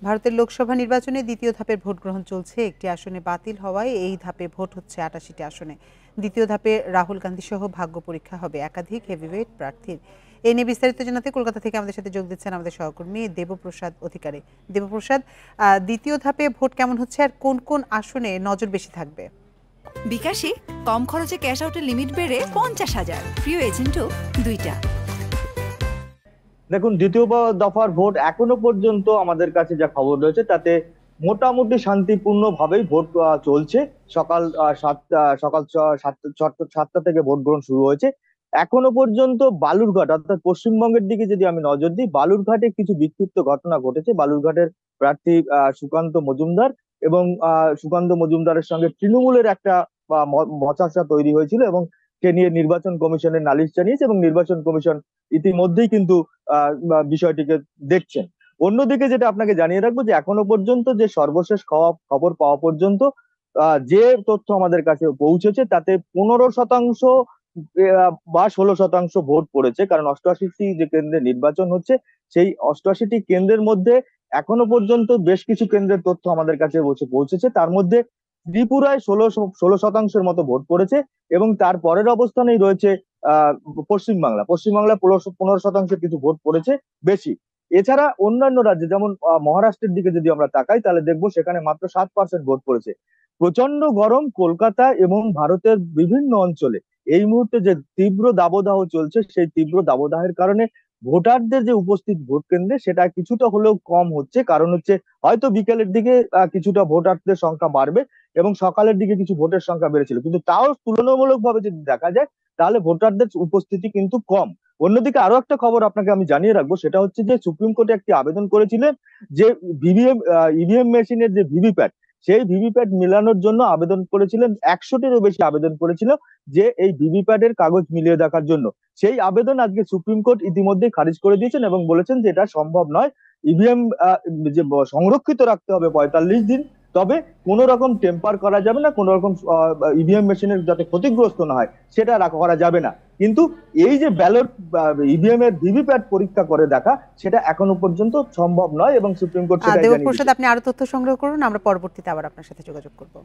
ভারতের লোকসভা নির্বাচনে দ্বিতীয় ধাপের ভোট গ্রহণ চলছে। একটি আসনে বাতিল হওয়ায় এই ধাপে ভোট হচ্ছে ৮৮টি আসনে। দ্বিতীয় ধাপে রাহুল গান্ধী সহ ভাগ্য পরীক্ষা হবে একাধিক হেভিওয়েট প্রার্থীর। এ নিয়ে বিস্তারিত জানাতে কলকাতা থেকে আমাদের সাথে যোগ দিচ্ছেন আমাদের সহকর্মী দেবপ্রসাদ অধিকারী। দেবপ্রসাদ, দ্বিতীয় ধাপে ভোট কেমন হচ্ছে আর কোন কোন আসনে নজর বেশি থাকবে? বিকাশে কম খরচে ক্যাশ আউটের লিমিট বেড়ে ৫০,০০০, প্রিয় এজেন্টও ২টা। দেখুন, দ্বিতীয় দফার ভোট এখনো পর্যন্ত আমাদের কাছে যা খবর রয়েছে তাতে মোটামুটি শান্তিপূর্ণ ভাবেই ভোট চলছে। সকাল 7টা থেকে ভোট গ্রহণ শুরু হয়েছে। এখনো পর্যন্ত বালুরঘাট অর্থাৎ পশ্চিমবঙ্গের দিকে যদি আমি নজর দিই, বালুরঘাটে কিছু বিক্ষিপ্ত ঘটনা ঘটেছে। বালুরঘাটের প্রার্থী সুকান্ত মজুমদার এবং সুকান্ত মজুমদারের সঙ্গে তৃণমূলের একটা বচসা তৈরি হয়েছিল এবং সে নিয়ে নির্বাচন কমিশনের নালিশ জানিয়েছে এবং নির্বাচন কমিশন ইতিমধ্যেই কিন্তু বিষয়টিকে দেখছেন। অন্যদিকে যেটা আপনাকে জানিয়ে রাখবো যে এখনো পর্যন্ত যে সর্বশেষ খবর পাওয়া পর্যন্ত যে তথ্য আমাদের কাছে পৌঁছেছে তাতে 15% বা 16% ভোট পড়েছে। কারণ 88টি যে কেন্দ্রে নির্বাচন হচ্ছে সেই 88টি কেন্দ্রের মধ্যে এখনো পর্যন্ত বেশ কিছু কেন্দ্রের তথ্য আমাদের কাছে পৌঁছেছে। তার মধ্যে ত্রিপুরায় 16% মতো ভোট পড়েছে এবং তার পরের অবস্থানেই রয়েছে পশ্চিমবাংলা 15% কিছু ভোট পড়েছে বেশি। এছাড়া অন্যান্য রাজ্যে যেমন মহারাষ্ট্রের দিকে যদি আমরা তাকাই তাহলে দেখবো সেখানে মাত্র 7% ভোট পড়েছে। প্রচন্ড গরম কলকাতা এবং ভারতের বিভিন্ন অঞ্চলে এই মুহূর্তে যে তীব্র দাবদাহ চলছে সেই তীব্র দাবদাহের কারণে ভোটারদের যে উপস্থিত ভোট কেন্দ্রে সেটা কিছুটা হলেও কম হচ্ছে। কারণ হচ্ছে হয়তো বিকেলের দিকে কিছুটা ভোটারদের সংখ্যা বাড়বে এবং সকালের দিকে কিছু ভোটের সংখ্যা বেড়েছিল, কিন্তু তাও তুলনামূলকভাবে যদি দেখা যায় তাহলে ভোটারদের উপস্থিতি কিন্তু কম। অন্যদিকে আরো একটা খবর আপনাকে আমি জানিয়ে রাখবো, সেটা হচ্ছে যে সুপ্রিম কোর্টে একটি আবেদন করেছিলেন যে ইভিএম মেশিনের যে ভিভিপ্যাট সেই ভিভিপ্যাট মিলানোর জন্য আবেদন করেছিলেন। 100টিরও বেশি আবেদন করেছিল যে এই ভিভিপ্যাট এর কাগজ মিলিয়ে দেখার জন্য। সেই আবেদন আজকে সুপ্রিম কোর্ট ইতিমধ্যেই খারিজ করে দিয়েছেন এবং বলেছেন যে এটা সম্ভব নয়। ইভিএম যে সংরক্ষিত রাখতে হবে 45 দিন, তবে কোন রকম টেম্পার করা যাবে না, কোন রকম ইভিএম মেশিনের যাতে ক্ষতিগ্রস্ত না হয় সেটা করা যাবে না। কিন্তু এই যে ব্যালট ইভিএম এর ভিভিপ্যাট পরীক্ষা করে দেখা সেটা এখনো পর্যন্ত সম্ভব নয় এবং সুপ্রিম কোর্ট সেটা জানিয়ে দিয়েছে। দেবপ্রসাদ, আপনি আরো তথ্য সংগ্রহ করুন, আমরা পরবর্তীতে আবার আপনার সাথে যোগাযোগ করব।